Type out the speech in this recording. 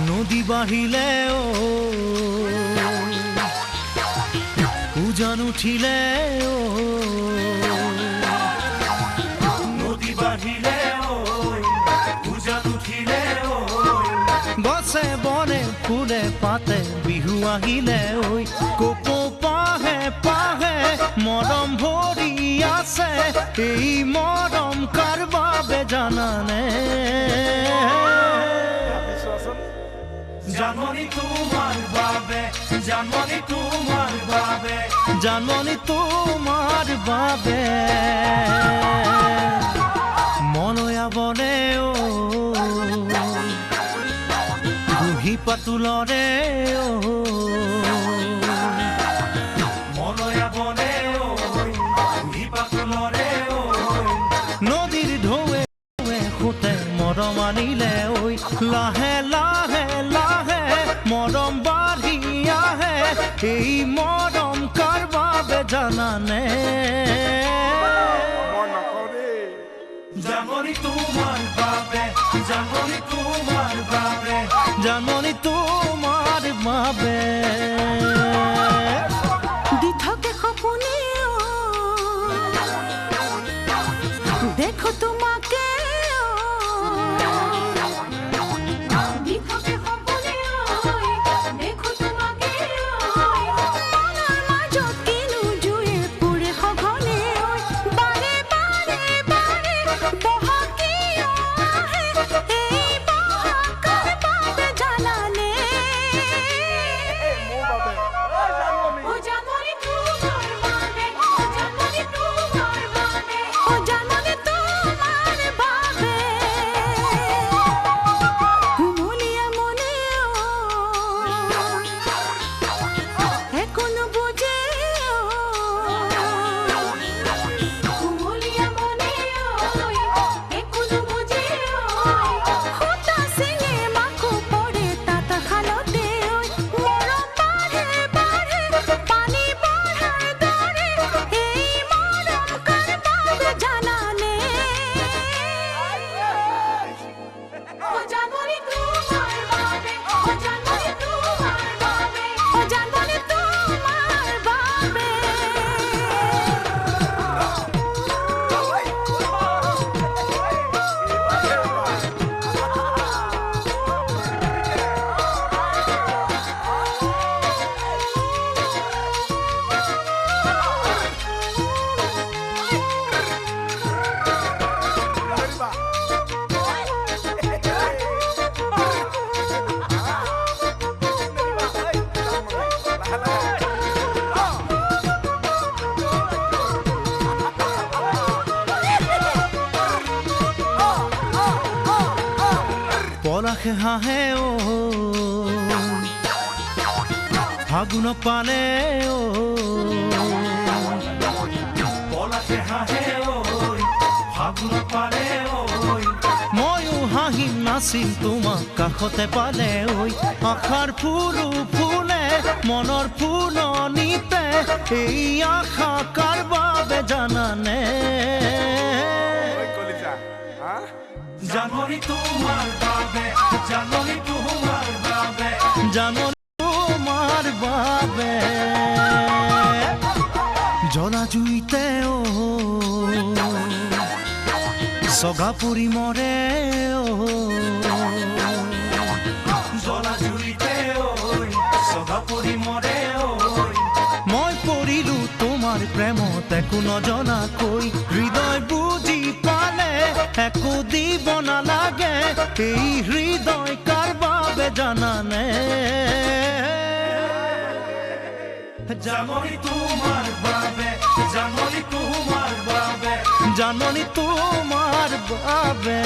নদী বাঢ়িলে উজান উঠিলে নদী বাঢ়িলে উজান উঠিলে গছে বনে ফুলে পাতে বিহু আহিলে ঐ কপৌ পাহে পাহে মৰম ভৰি আছে এই মৰম কাৰ বাবে জানানে জানমণি তোমাৰ বাবে জানমণি তোমাৰ বাবে জানমণি তোমাৰ বাবে মলয়া বনে বুঢ়ী পাতুলৰে মলয়া বনে বুঢ়ী পাতুলৰে নদীৰ ঢৌৱে সুতে মৰম আনিলে ঐ লাহে লাহে লাহে মৰম বাঢ়ি আহে এই মৰম কাৰ বাবে জানানে জানমণি তোমাৰ বাবে জানমণি তোমাৰ বাবে জানমণি তোমাৰ বাবে দি থাকে সপোনে দেখো তোমাকে দি থাকে সপোনে দেখো তোমাকে মনৰ মাজত কিনো জুয়ে পুৰে সঘনে বাৰে বাৰে বাৰে বহকি আহে এই বহকাৰ বাবে জানানে ও জানমণি তোমাৰ বাবে ও জানমণি তোমাৰ বাবে ও জানমণি তোমাৰ বাবে কুমলীয়া মনে একো নুবুজে কুমলীয়া মনে একো নুবুজে সূতা চিঙে মাকো পৰে তাঁতশালতে মৰম বাঢ়ে বাঢ়ে পানী বঢ়াৰ দৰে এই মৰম কাৰ বাবে জানানে ও জানমণি তোমাৰ বাবে ও জানমণি তোমাৰ বাবে ও জানমণি তোমাৰ বাবে পলাশে হাঁহে ফাগুন পালে পলাশে হাঁহে ফাগুন পালে ময়ো হাঁহিম নাচিম তোমাক কাষতে পালে ঐ আশাৰ ফুলো ফুলে মনৰ ফুলনিতে এই আশা কাৰ বাবে জানানে জানমণি তোমাৰ বাবে জানমণি তোমাৰ বাবে জানমণি তোমাৰ বাবে জ্বলা জুইতে চগা পৰি মৰে জ্বলা জুইতে চগা পৰি মৰে মই পৰিলো তোমাৰ প্ৰেমত একো নজনাকৈ হৃদয় বুজি পালে একো দিব নালাগে এই হৃদয় কাৰ বাবে জানানে জানমণি তোমাৰ বাবে জানমণি তোমাৰ বাবে জানমণি তোমাৰ বাবে